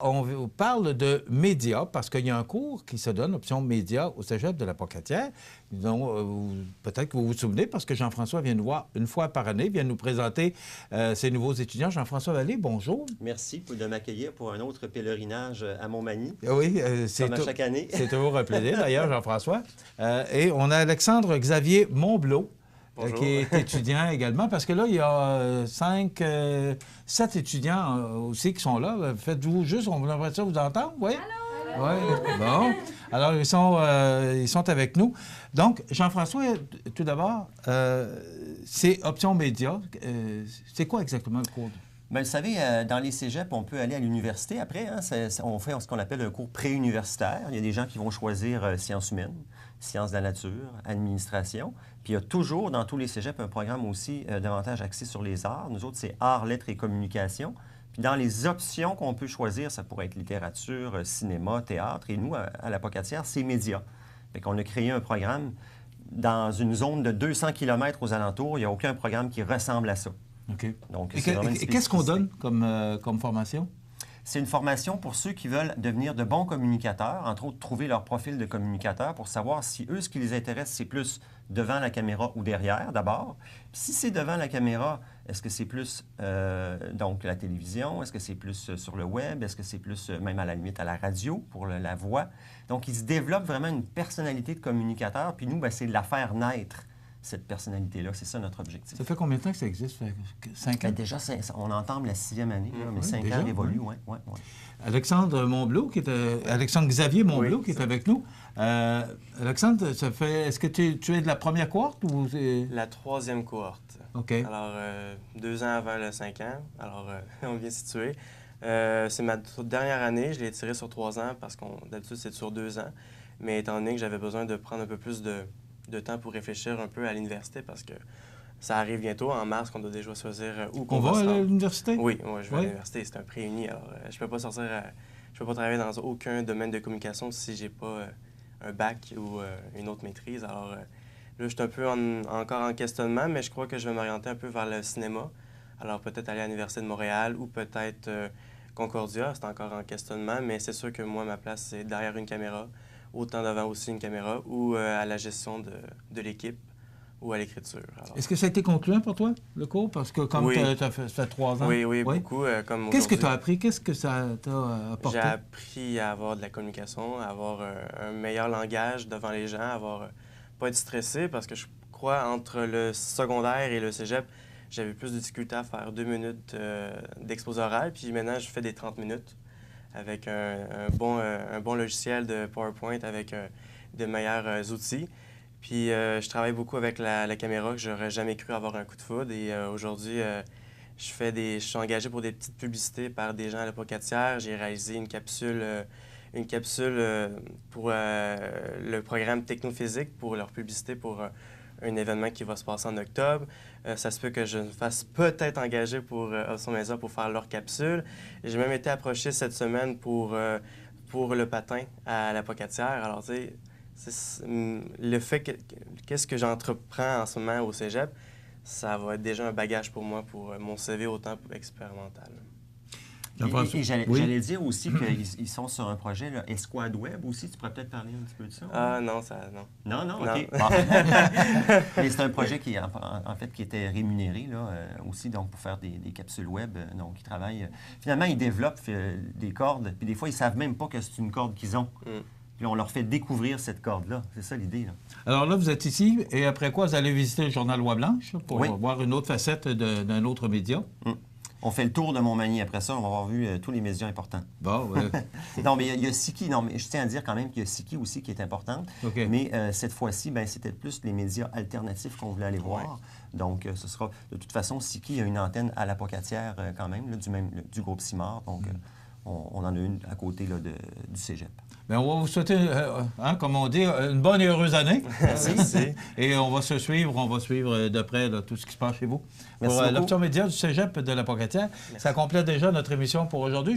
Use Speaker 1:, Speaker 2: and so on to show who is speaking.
Speaker 1: on parle de médias parce qu'il y a un cours qui se donne, option médias, au Cégep de la Pocatière. Peut-être que vous vous souvenez, parce que Jean-François vient nous voir une fois par année, vient nous présenter ses nouveaux étudiants. Jean-François Vallée, bonjour.
Speaker 2: Merci de m'accueillir pour un autre pèlerinage à Montmagny.
Speaker 1: Oui,
Speaker 2: c'est chaque année.
Speaker 1: C'est toujours un plaisir, d'ailleurs, Jean-François. Et on a Alexandre Xavier Monblot, qui est étudiant également, parce que là, il y a 7 étudiants aussi qui sont là. Faites-vous juste, on aimerait ça vous entendre, oui? Allô? Oui, bon. Alors, ils sont avec nous. Donc, Jean-François, tout d'abord, c'est Option Média. C'est quoi exactement le cours?
Speaker 2: Bien, vous savez, dans les cégeps, on peut aller à l'université après. Hein, on fait ce qu'on appelle un cours préuniversitaire. Il y a des gens qui vont choisir sciences humaines, sciences de la nature, administration. Puis il y a toujours, dans tous les cégeps, un programme aussi davantage axé sur les arts. Nous autres, c'est arts, lettres et communication. Puis dans les options qu'on peut choisir, ça pourrait être littérature, cinéma, théâtre. Et nous, à la Pocatière, c'est médias. Fait qu'on a créé un programme dans une zone de 200 km aux alentours. Il n'y a aucun programme qui ressemble à ça.
Speaker 1: OK.
Speaker 2: Donc,
Speaker 1: et qu'est-ce qu'on donne comme formation?
Speaker 2: C'est une formation pour ceux qui veulent devenir de bons communicateurs, entre autres trouver leur profil de communicateur pour savoir si eux, ce qui les intéresse, c'est plus devant la caméra ou derrière, d'abord. Puis si c'est devant la caméra, est-ce que c'est plus donc la télévision? Est-ce que c'est plus sur le web? Est-ce que c'est plus même à la limite à la radio pour la voix? Donc, ils se développent vraiment une personnalité de communicateur. Puis nous, bien, c'est de la faire naître, cette personnalité-là. C'est ça notre objectif.
Speaker 1: Ça fait combien de temps que ça existe? Ça fait 5 ans?
Speaker 2: Bien, déjà, on entame la 6e année, là, mais 5 ans révolus, oui.
Speaker 1: Alexandre Monblot, Alexandre Xavier Monblot, qui est avec nous. Alexandre, ça fait... Est-ce que tu es de la première cohorte ou...
Speaker 3: La 3e cohorte.
Speaker 1: OK.
Speaker 3: Alors, 2 ans avant le 5 ans. Alors, on est bien situé. C'est ma dernière année. Je l'ai tiré sur 3 ans parce qu'on d'habitude, c'est sur 2 ans. Mais étant donné que j'avais besoin de prendre un peu plus de temps pour réfléchir un peu à l'université parce que ça arrive bientôt, en mars, qu'on doit déjà choisir où qu'on va.
Speaker 1: On va à l'université?
Speaker 3: Oui, moi, je vais à l'université. C'est un préuni. Alors, je peux pas sortir, je peux pas travailler dans aucun domaine de communication si j'ai pas un bac ou une autre maîtrise. Alors, là, je suis un peu encore en questionnement, mais je crois que je vais m'orienter un peu vers le cinéma. Alors, peut-être aller à l'Université de Montréal ou peut-être Concordia. C'est encore en questionnement, mais c'est sûr que moi, ma place, c'est derrière une caméra, autant devant aussi une caméra, ou à la gestion de l'équipe, ou à l'écriture.
Speaker 1: Est-ce que ça a été concluant pour toi, le cours? Parce que comme tu as fait 3 ans...
Speaker 3: Oui, beaucoup.
Speaker 1: Qu'est-ce que tu as appris? Qu'est-ce que ça t'a apporté?
Speaker 3: J'ai appris à avoir de la communication, à avoir un meilleur langage devant les gens, pas être stressé, parce que je crois, entre le secondaire et le cégep, j'avais plus de difficulté à faire 2 minutes d'exposé oral, puis maintenant, je fais des 30 minutes avec un bon logiciel de PowerPoint, avec de meilleurs outils. Puis je travaille beaucoup avec la caméra, que j'aurais jamais cru avoir un coup de foudre. Et aujourd'hui, je suis engagé pour des petites publicités par des gens à la Pocatière. J'ai réalisé une capsule pour le programme Technophysique, pour leur publicité pour un événement qui va se passer en octobre. Ça se peut que je me fasse peut-être engager pour Option Média pour faire leur capsule. J'ai même été approché cette semaine pour le patin à la Pocatière. Alors, tu sais, le fait qu'est-ce que j'entreprends en ce moment au cégep, ça va être déjà un bagage pour moi, pour mon CV autant expérimental.
Speaker 2: Et j'allais dire aussi qu'ils sont sur un projet, là, Esquad Web aussi. Tu pourrais peut-être parler un petit peu de ça?
Speaker 3: Ah non, non.
Speaker 2: Non, OK. Mais c'est un projet qui, en fait, qui était rémunéré là, aussi donc, pour faire des capsules web. Donc, ils travaillent... Finalement, ils développent des cordes, puis des fois, ils ne savent même pas que c'est une corde qu'ils ont. Puis on leur fait découvrir cette corde-là. C'est ça l'idée.
Speaker 1: Alors là, vous êtes ici, et après quoi, vous allez visiter le journal Loi Blanche pour voir une autre facette d'un autre média.
Speaker 2: On fait le tour de Montmagny après ça. On va avoir vu tous les médias importants.
Speaker 1: Bon,
Speaker 2: non, mais il y a Siki. Non, mais je tiens à dire quand même qu'il y a Siki aussi qui est importante.
Speaker 1: Okay.
Speaker 2: Mais cette fois-ci, c'était plus les médias alternatifs qu'on voulait aller voir. Donc, ce sera... De toute façon, Siki a une antenne à la Pocatière quand même, là, du groupe Simard. Donc, on en a une à côté là, du cégep.
Speaker 1: Bien, on va vous souhaiter, comme on dit, une bonne et heureuse année.
Speaker 3: Merci.
Speaker 1: Et on va suivre de près là, tout ce qui se passe chez vous.
Speaker 2: Merci
Speaker 1: pour
Speaker 2: beaucoup.
Speaker 1: l'Option Média du cégep de la Pocatière. Ça complète déjà notre émission pour aujourd'hui.